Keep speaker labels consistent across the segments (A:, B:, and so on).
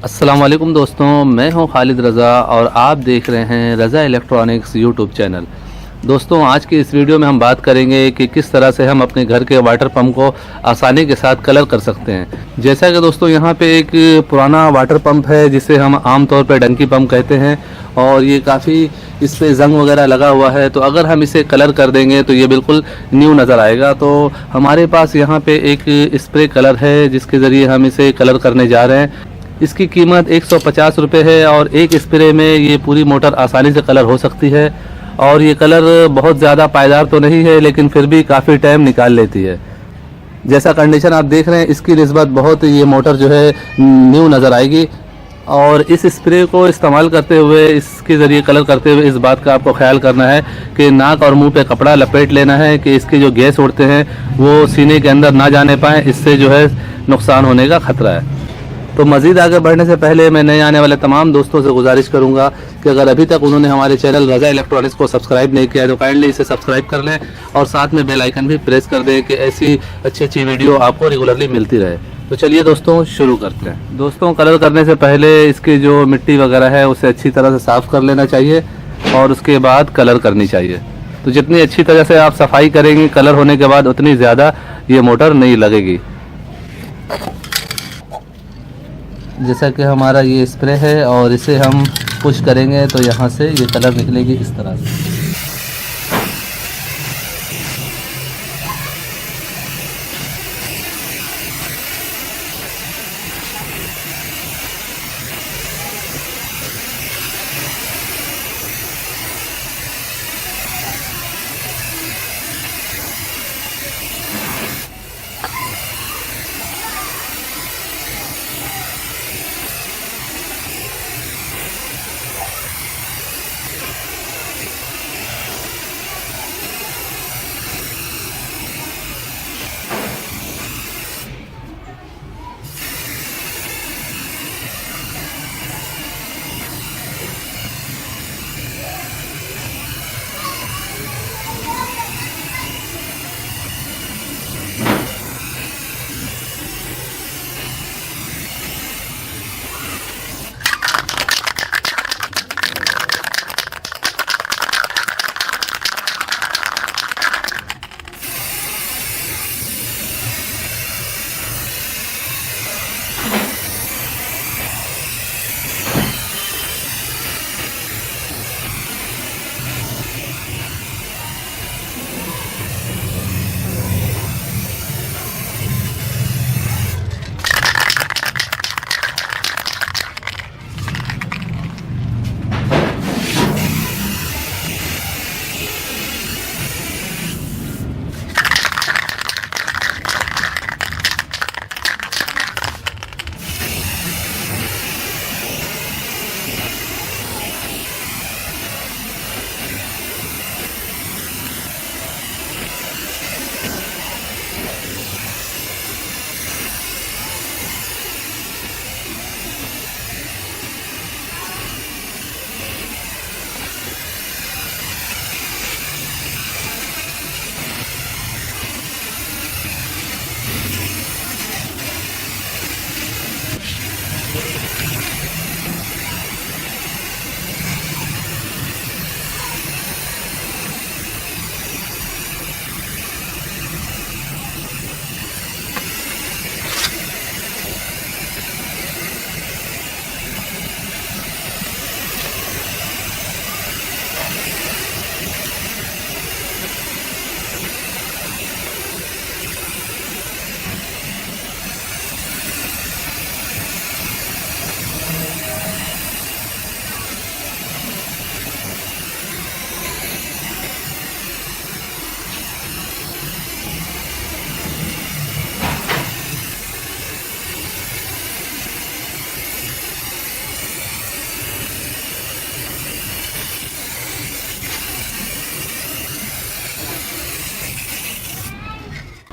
A: अस्सलाम वालेकुम दोस्तों, मैं हूं खालिद रज़ा और आप देख रहे हैं रज़ा इलेक्ट्रॉनिक्स यूट्यूब चैनल। दोस्तों, आज की इस वीडियो में हम बात करेंगे कि किस तरह से हम अपने घर के वाटर पंप को आसानी के साथ कलर कर सकते हैं। जैसा कि दोस्तों यहाँ पे एक पुराना वाटर पंप है जिसे हम आम तौर पे डंकी पंप कहते हैं और ये काफ़ी इस पे जंग वगैरह लगा हुआ है। तो अगर हम इसे कलर कर देंगे तो ये बिल्कुल न्यू नज़र आएगा। तो हमारे पास यहाँ पे एक स्प्रे कलर है जिसके ज़रिए हम इसे कलर करने जा रहे हैं। इसकी कीमत 150 रुपये है और एक स्प्रे में ये पूरी मोटर आसानी से कलर हो सकती है। और ये कलर बहुत ज़्यादा पायदार तो नहीं है लेकिन फिर भी काफ़ी टाइम निकाल लेती है। जैसा कंडीशन आप देख रहे हैं इसकी निस्बत बहुत ये मोटर जो है न्यू नज़र आएगी। और इस स्प्रे को इस्तेमाल करते हुए, इसके ज़रिए कलर करते हुए इस बात का आपको ख्याल करना है कि नाक और मुंह पे कपड़ा लपेट लेना है कि इसके जो गैस उड़ते हैं वो सीने के अंदर ना जाने पाएँ, इससे जो है नुकसान होने का ख़तरा है। तो मज़ीद आगे बढ़ने से पहले मैं नए आने वाले तमाम दोस्तों से गुजारिश करूंगा कि अगर अभी तक उन्होंने हमारे चैनल रज़ा इलेक्ट्रॉनिक्स को सब्सक्राइब नहीं किया है तो काइंडली इसे सब्सक्राइब कर लें और साथ में बेल आइकन भी प्रेस कर दें कि ऐसी अच्छी अच्छी वीडियो आपको रेगुलरली मिलती रहे। तो चलिए दोस्तों शुरू करते हैं। दोस्तों, कलर करने से पहले इसकी जो मिट्टी वगैरह है उसे अच्छी तरह से साफ़ कर लेना चाहिए और उसके बाद कलर करनी चाहिए। तो जितनी अच्छी तरह से आप सफाई करेंगे कलर होने के बाद उतनी ज़्यादा ये मोटर नहीं लगेगी। जैसा कि हमारा ये स्प्रे है और इसे हम पुश करेंगे तो यहाँ से ये कलर निकलेगी इस तरह से।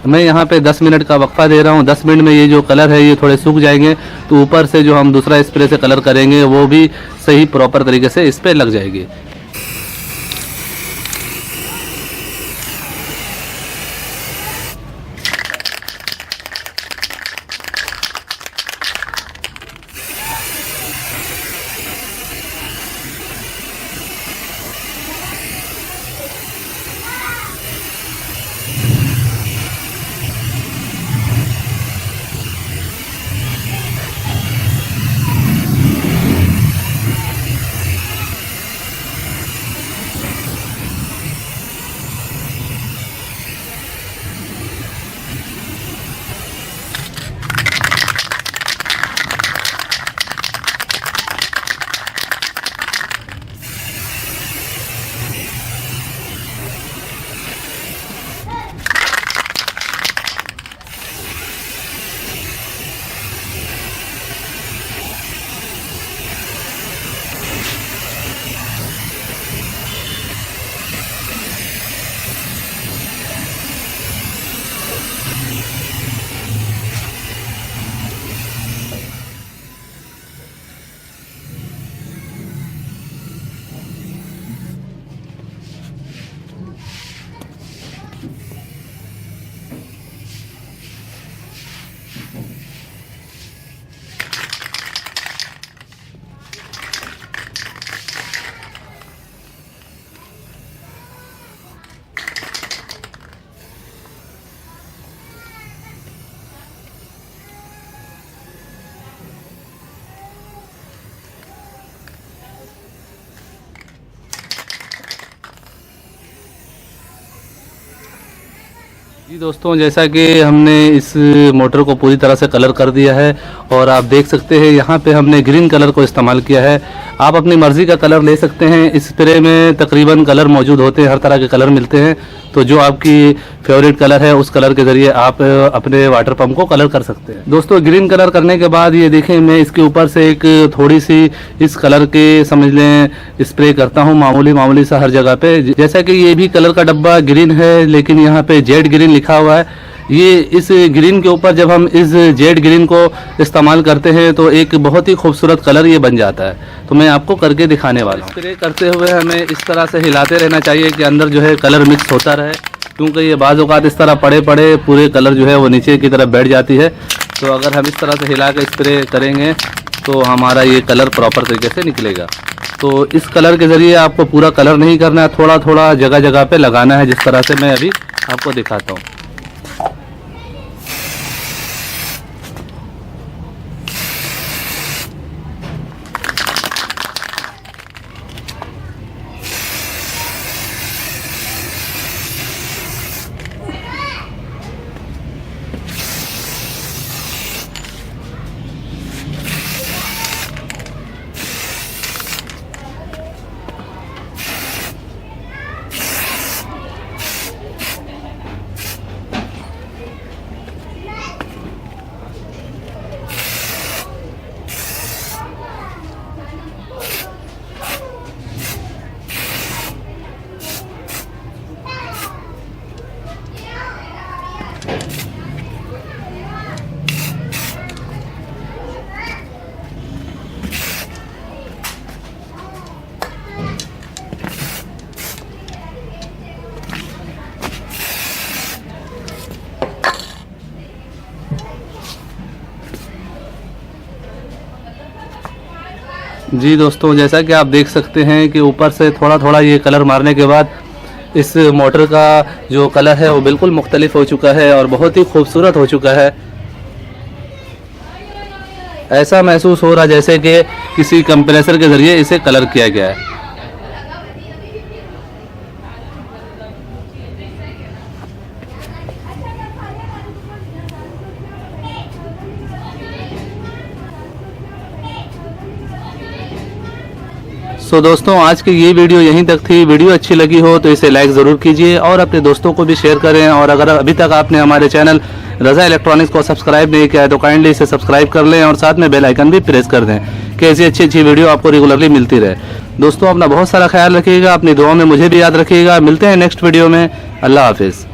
A: मैं यहाँ पे 10 मिनट का वक्फा दे रहा हूँ। 10 मिनट में ये जो कलर है ये थोड़े सूख जाएंगे तो ऊपर से जो हम दूसरा स्प्रे से कलर करेंगे वो भी सही प्रॉपर तरीके से इस पर लग जाएगी। जी दोस्तों, जैसा कि हमने इस मोटर को पूरी तरह से कलर कर दिया है और आप देख सकते हैं यहाँ पे हमने ग्रीन कलर को इस्तेमाल किया है। आप अपनी मर्ज़ी का कलर ले सकते हैं। इस स्प्रे में तकरीबन कलर मौजूद होते हैं, हर तरह के कलर मिलते हैं। तो जो आपकी फेवरेट कलर है उस कलर के ज़रिए आप अपने वाटर पंप को कलर कर सकते हैं। दोस्तों, ग्रीन कलर करने के बाद ये देखें, मैं इसके ऊपर से एक थोड़ी सी इस कलर के समझ लें स्प्रे करता हूँ, मामूली सा हर जगह पे। जैसा कि ये भी कलर का डब्बा ग्रीन है, लेकिन यहाँ पे जेड ग्रीन लिखा हुआ है। ये इस ग्रीन के ऊपर जब हम इस जेड ग्रीन को इस्तेमाल करते हैं तो एक बहुत ही खूबसूरत कलर ये बन जाता है। तो मैं आपको करके दिखाने वाला हूँ। स्प्रे करते हुए हमें इस तरह से हिलाते रहना चाहिए कि अंदर जो है कलर मिक्स होता रहे, क्योंकि ये बाज़ औक़ात इस तरह पड़े पूरे कलर जो है वो नीचे की तरफ बैठ जाती है। तो अगर हम इस तरह से हिला के स्प्रे करेंगे तो हमारा ये कलर प्रॉपर तरीके से निकलेगा। तो इस कलर के ज़रिए आपको पूरा कलर नहीं करना है, थोड़ा थोड़ा जगह जगह पे लगाना है, जिस तरह से मैं अभी आपको दिखाता हूँ। जी दोस्तों, जैसा कि आप देख सकते हैं कि ऊपर से थोड़ा थोड़ा ये कलर मारने के बाद इस मोटर का जो कलर है वो बिल्कुल मुख्तलिफ हो चुका है और बहुत ही खूबसूरत हो चुका है। ऐसा महसूस हो रहा जैसे कि किसी कंप्रेसर के ज़रिए इसे कलर किया गया है। सो दोस्तों, आज की ये वीडियो यहीं तक थी। वीडियो अच्छी लगी हो तो इसे लाइक ज़रूर कीजिए और अपने दोस्तों को भी शेयर करें। और अगर अभी तक आपने हमारे चैनल रज़ा इलेक्ट्रॉनिक्स को सब्सक्राइब नहीं किया है तो काइंडली इसे सब्सक्राइब कर लें और साथ में बेल आइकन भी प्रेस कर दें कि ऐसी अच्छी वीडियो आपको रेगुलरली मिलती रहे। दोस्तों, अपना बहुत सारा ख्याल रखिएगा, अपनी दुआओं में मुझे भी याद रखिएगा। मिलते हैं नेक्स्ट वीडियो में। अल्लाह हाफिज़।